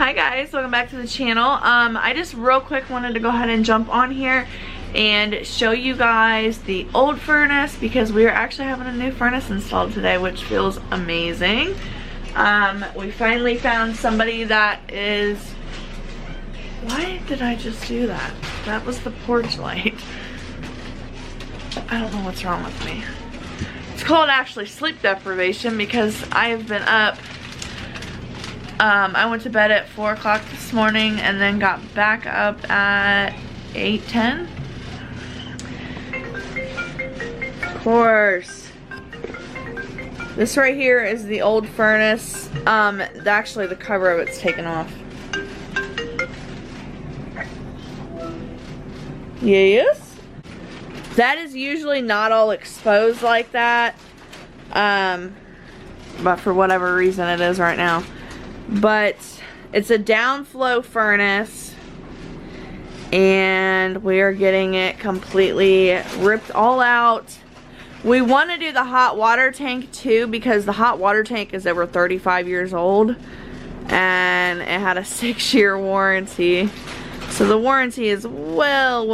Hi guys, welcome back to the channel. I just real quick wanted to go ahead and jump on here and show you guys the old furnace because we are actually having a new furnace installed today, which feels amazing. We finally found somebody that is... Why did I just do that? That was the porch light. I don't know what's wrong with me. It's called actually sleep deprivation because I have been up. I went to bed at 4 o'clock this morning and then got back up at 8:10. Of course. This right here is the old furnace. Actually the cover of it's taken off. Yes. That is usually not all exposed like that. But for whatever reason it is right now. But it's a downflow furnace and we are getting it completely ripped all out. We want to do the hot water tank too because the hot water tank is over 35 years old and it had a 6-year warranty. So the warranty is well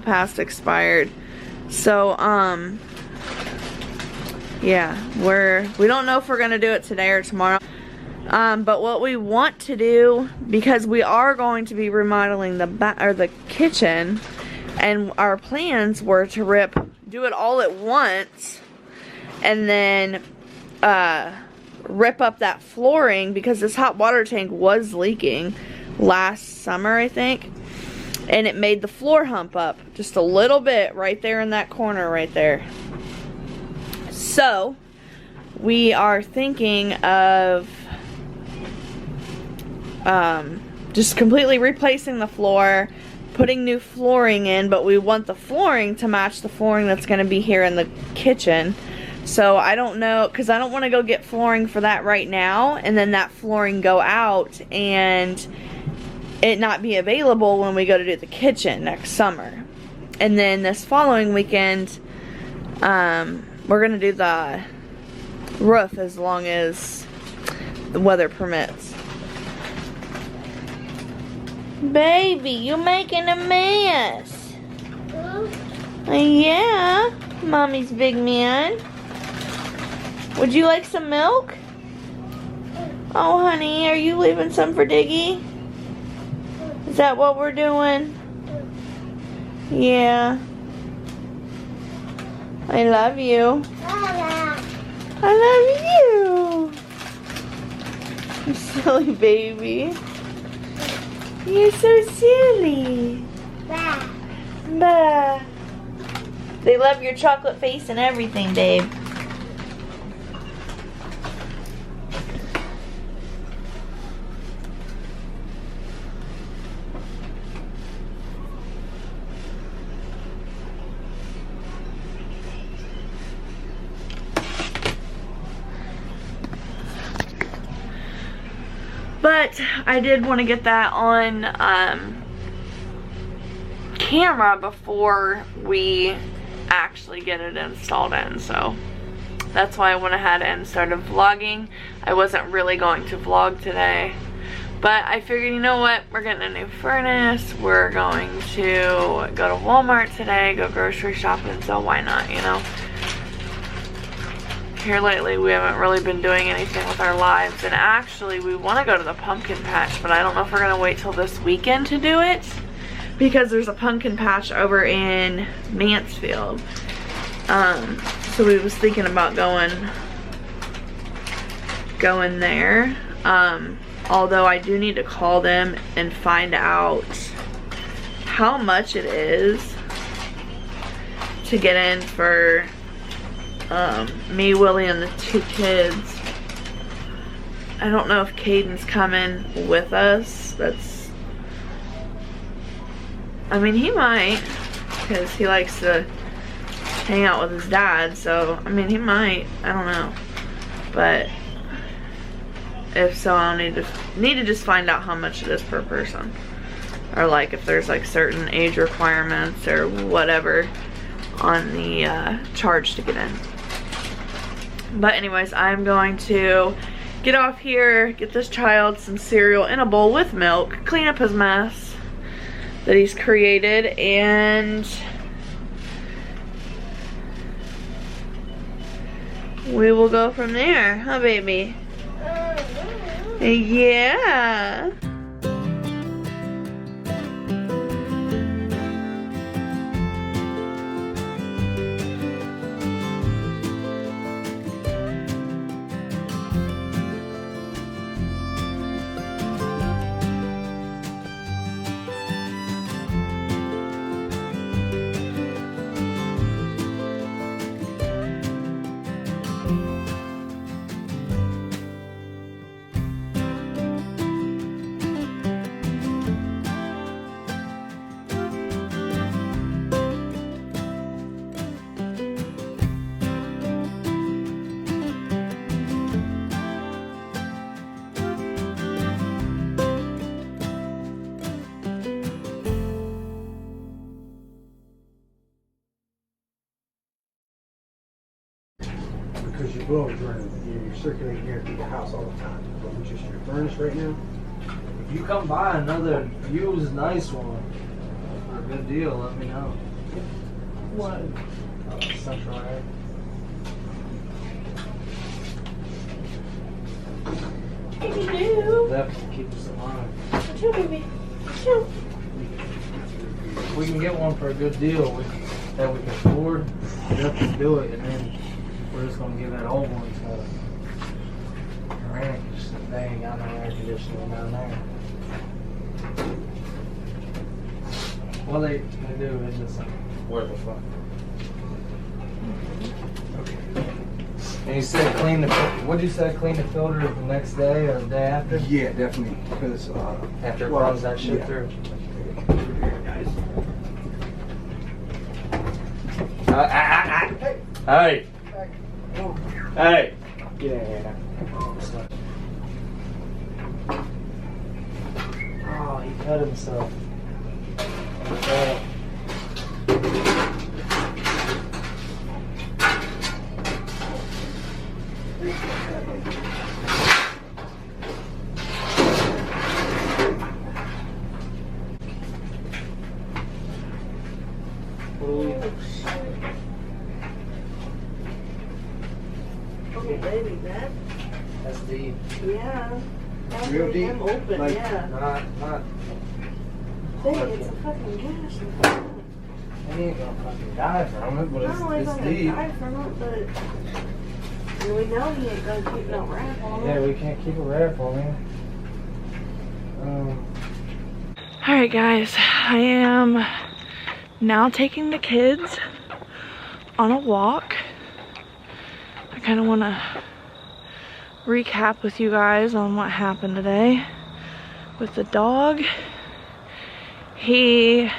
past expired. So yeah, we don't know if we're gonna do it today or tomorrow. But what we want to do, because we are going to be remodeling the kitchen, and our plans were to do it all at once, and then rip up that flooring because this hot water tank was leaking last summer, I think, and it made the floor hump up just a little bit right there in that corner right there. So we are thinking of just completely replacing the floor, putting new flooring in, but we want the flooring to match the flooring that's going to be here in the kitchen. So I don't know, because I don't want to go get flooring for that right now and then that flooring go out and it not be available when we go to do the kitchen next summer. And then this following weekend we're going to do the roof as long as the weather permits. Baby, you're making a mess. Yeah, Mommy's big man. Would you like some milk? Oh, honey, are you leaving some for Diggy? Is that what we're doing? Yeah. I love you. I love you. You silly baby. You're so silly. Bah. Bah. They love your chocolate face and everything, babe. But I did want to get that on camera before we actually get it installed in. So that's why I went ahead and started vlogging. I wasn't really going to vlog today. But I figured, you know what? We're getting a new furnace. We're going to go to Walmart today, go grocery shopping. So why not, you know? Here lately we haven't really been doing anything with our lives, and actually we want to go to the pumpkin patch, but I don't know if we're gonna wait till this weekend to do it because there's a pumpkin patch over in Mansfield. So we was thinking about going there, although I do need to call them and find out how much it is to get in for me, Willie, and the 2 kids. I don't know if Caden's coming with us. I mean, he might, because he likes to hang out with his dad, so, I mean, he might. I don't know. But if so, I'll need to just find out how much it is per person. Or, like, if there's, like, certain age requirements or whatever on the charge to get in. But anyways, I'm going to get off here, get this child some cereal in a bowl with milk, clean up his mess that he's created, and we will go from there, huh baby? Yeah. Because your blower's running, you're circulating air through the house all the time. But with just your furnace right now, If you come by another used nice one for a good deal, let me know. What? Central Air. Hello. Definitely keep us alive. Chill, baby. Chill. If we can get one for a good deal that we can afford, definitely do it, and then we're just gonna give that old one to Rank. They ain't got no air conditioning down there. Well, they do. It's just like worth the fuck. Okay. And you said clean the. What'd you say? Clean the filter the next day or the day after? yeah, definitely. Because After it runs that shit through. Guys. Hey. Oh. Hey. Get in here now. Oh, he cut himself. Oh, baby, That's deep. yeah. Real deep? I'm open, Like- yeah. Not. Baby, it's a fucking gash. He ain't gonna fucking die from it, but No, he's it's not gonna deep. die from it, but we know he ain't gonna keep no wrap on Yeah, it. we can't keep a wrap on him. Alright guys, I am now taking the kids on a walk. I kind of want to recap with you guys on what happened today with the dog. He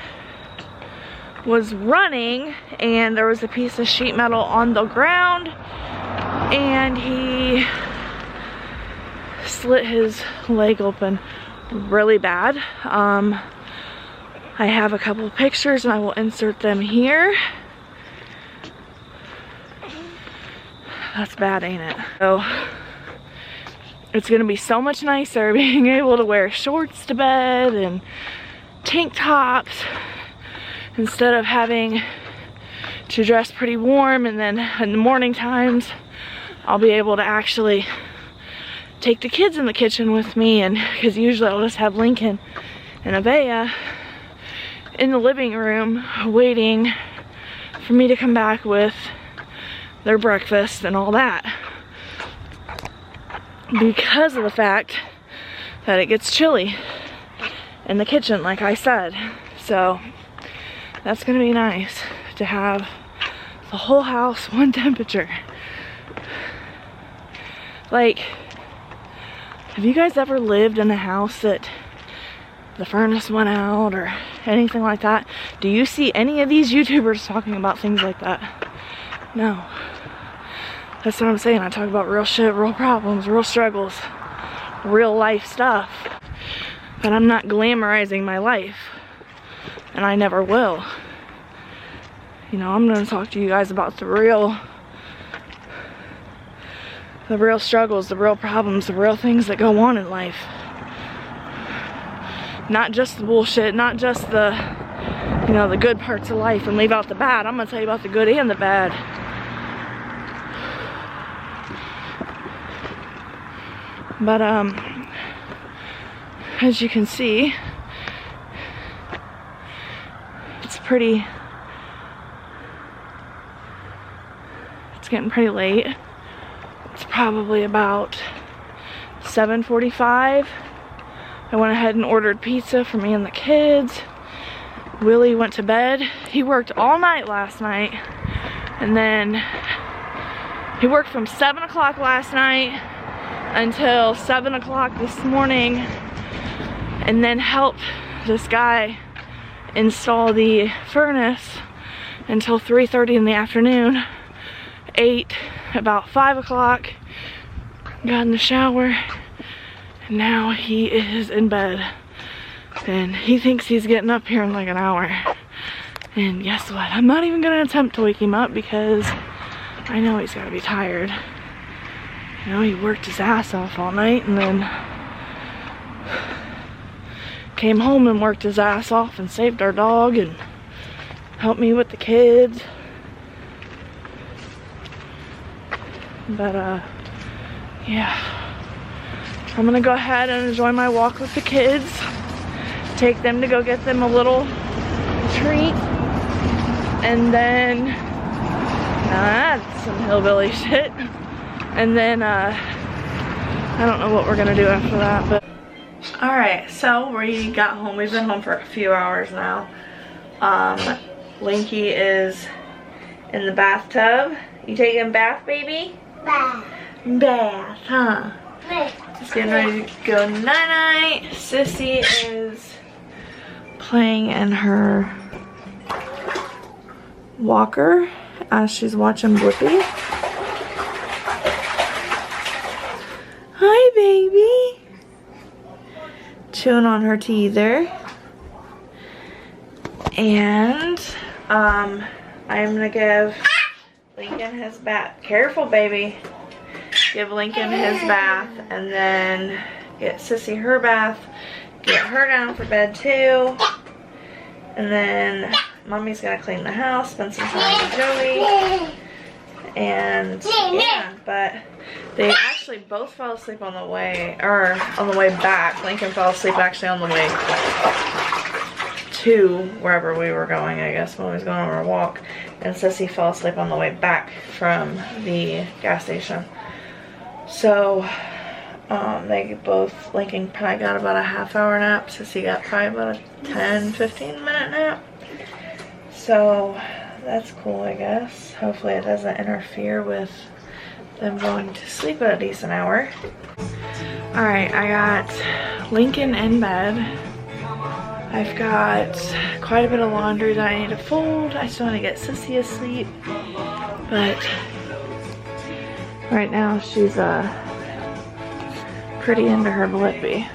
was running and there was a piece of sheet metal on the ground and he slit his leg open really bad. I have a couple of pictures and I will insert them here. That's bad, ain't it? So it's gonna be so much nicer being able to wear shorts to bed and tank tops instead of having to dress pretty warm, and then in the morning times I'll be able to actually take the kids in the kitchen with me, and because usually I'll just have Lincoln and Avea in the living room waiting for me to come back with their breakfast and all that, because of the fact that it gets chilly in the kitchen, like I said. So that's gonna be nice to have the whole house one temperature. Like, have you guys ever lived in a house that the furnace went out or anything like that? Do you see any of these YouTubers talking about things like that? No. That's what I'm saying. I talk about real shit, real problems, real struggles, real life stuff. But I'm not glamorizing my life. And I never will. You know, I'm gonna talk to you guys about the real the real struggles, the real problems, the real things that go on in life. Not just the bullshit, not just the, you know, the good parts of life and leave out the bad. I'm gonna tell you about the good and the bad. But as you can see, it's getting pretty late. It's probably about 7:45. I went ahead and ordered pizza for me and the kids. Willie went to bed. He worked all night last night, and then he worked from 7 o'clock last night until 7 o'clock this morning, and then helped this guy install the furnace until 3:30 in the afternoon. Ate about 5 o'clock, got in the shower, and now he is in bed. And he thinks he's getting up here in like an hour. And guess what? I'm not even gonna attempt to wake him up because I know he's gotta be tired. You know, he worked his ass off all night and then came home and worked his ass off and saved our dog and helped me with the kids. But yeah, I'm gonna go ahead and enjoy my walk with the kids, take them to go get them a little treat, and then that's some hillbilly shit, and then I don't know what we're gonna do after that. But all right, so we got home. We've been home for a few hours now. Linky is in the bathtub. You taking a bath, baby? Bath. Bath, huh? Just getting ready to go night-night. Sissy is playing in her walker as she's watching Blippi. Hi, baby. Chewing on her teether. And I'm gonna give Lincoln his bath. Careful, baby. Give Lincoln his bath, and then get Sissy her bath. Get her down for bed too. And then Mommy's gonna clean the house, spend some time with Joey. And yeah, but they actually both fell asleep on the way, or on the way back. Lincoln fell asleep actually on the way to wherever we were going, I guess, when we was going on our walk. And Sissy fell asleep on the way back from the gas station. So, they both, Lincoln probably got about a half-hour nap. Sissy got probably about a 10-15 minute nap. So, that's cool, I guess. Hopefully it doesn't interfere with them going to sleep at a decent hour. Alright, I got Lincoln in bed. I've got quite a bit of laundry that I need to fold. I still want to get Sissy asleep, but right now she's pretty into her Blippi.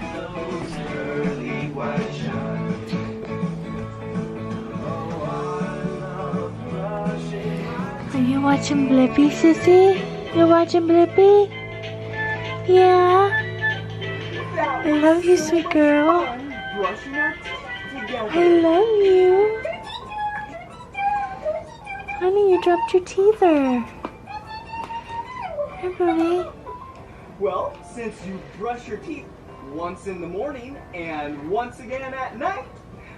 Are you watching Blippi, Sissy? You watching Blippi? Yeah. I love you, sweet girl. I love you. Honey, you dropped your teether. Hey, buddy. Well, since you brush your teeth once in the morning and once again at night,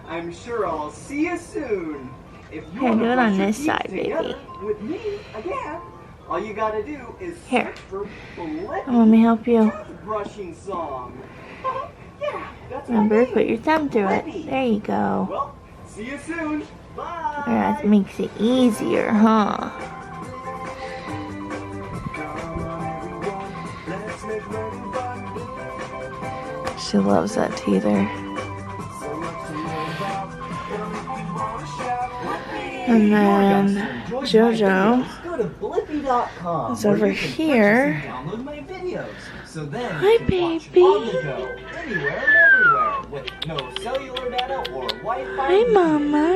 I'm sure I'll see you soon. If you Here, want do to it brush on your this teeth side, together baby. with me again, all you gotta do is Here. search for Blippi Let me help you. brushing song. Yeah, that's Remember, my name. put your thumb through it. Blippi. There you go. Well, see you soon. Bye. That makes it easier, huh? She loves that teether. And then Jojo Go to blippi.com. is over here. Download my videos. So then Hi, you can watch baby. on the go, anywhere and everywhere, with no cellular data or Wi-Fi. Hi, Mama.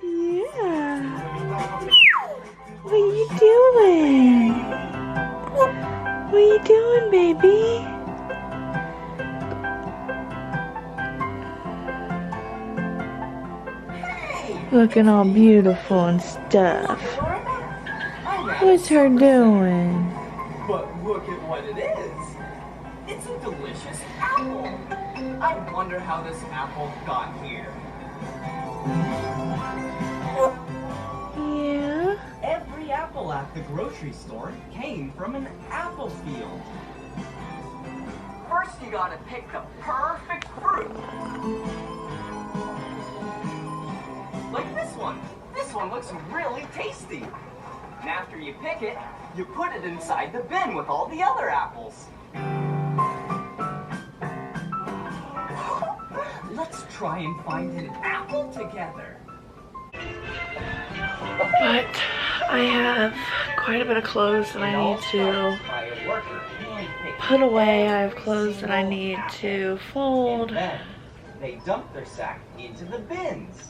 Yeah. What are you doing? What are you doing, baby? Looking all beautiful and stuff. What's her doing? But look at what it is. It's a delicious apple. I wonder how this apple got here. Yeah? Every apple at the grocery store came from an apple field. First, you gotta pick the perfect fruit. Like this one. This one looks really tasty. And after you pick it, you put it inside the bin with all the other apples. Let's try and find an apple together. But I have quite a bit of clothes that I need to put away. I have clothes that I need to fold. Then they dump their sack into the bins.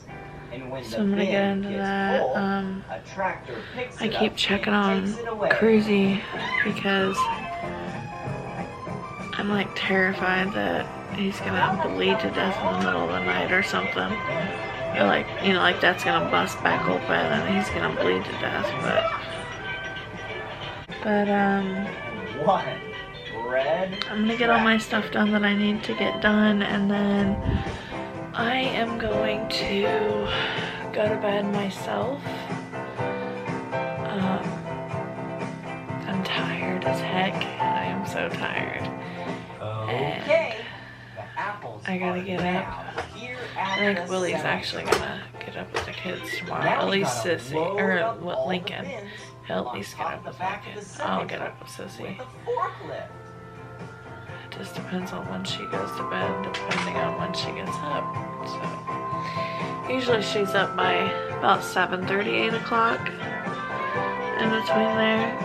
And when So I'm gonna get into that. a tractor picks I it keep up checking and on takes it away. Cruze because I'm like terrified that he's gonna bleed to death in the middle of the night or something. Or like, you know, like that's gonna bust back open and he's gonna bleed to death. But What? Red? I'm gonna get all my stuff done that I need to get done, and then I am going to go to bed myself. I'm tired as heck. I am so tired. Okay. The apples I gotta are get now up. here I at think the Willie's semi actually truck. gonna get up with the kids tomorrow. Now At we least gotta Sissy, load or up all the Lincoln. bins He'll at on least get top up the with back of Lincoln. the semi I'll get truck up with Sissy. with a forklift. It just depends on when she goes to bed, depending on when she gets up. So usually she's up by about 7:30, 8 o'clock. In between there.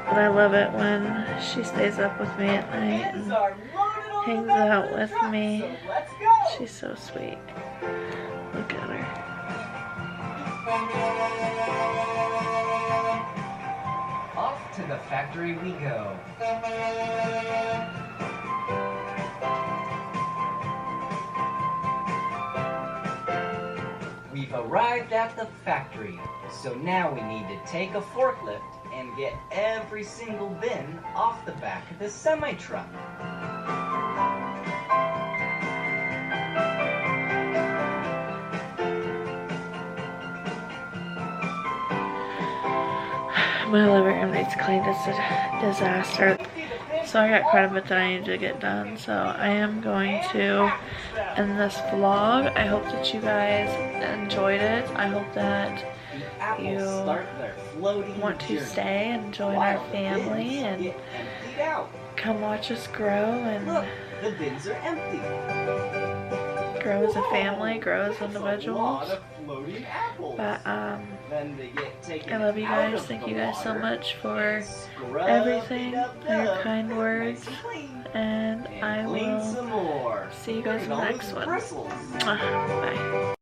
But I love it when she stays up with me at night Bins and are loaded on hangs the back out of the with truck, me. So let's go. She's so sweet. Look at her. Off to the factory we go. We've arrived at the factory, so now we need to take a forklift and get every single bin off the back of the semi-truck. My living room needs cleaned. It's a disaster. So I got quite a bit that I need to get done. So I am going to end this vlog. I hope that you guys enjoyed it. I hope that you want to stay and join our family and come watch us grow and Look, the bins are empty. grow as a family, grow as individuals. But Then they get taken I love you out guys. of Thank the you guys so water much for and scrubbed everything, it up your nice kind words, and clean. and I Clean will some more. see you guys in the Look at all next those one. bristles. Bye.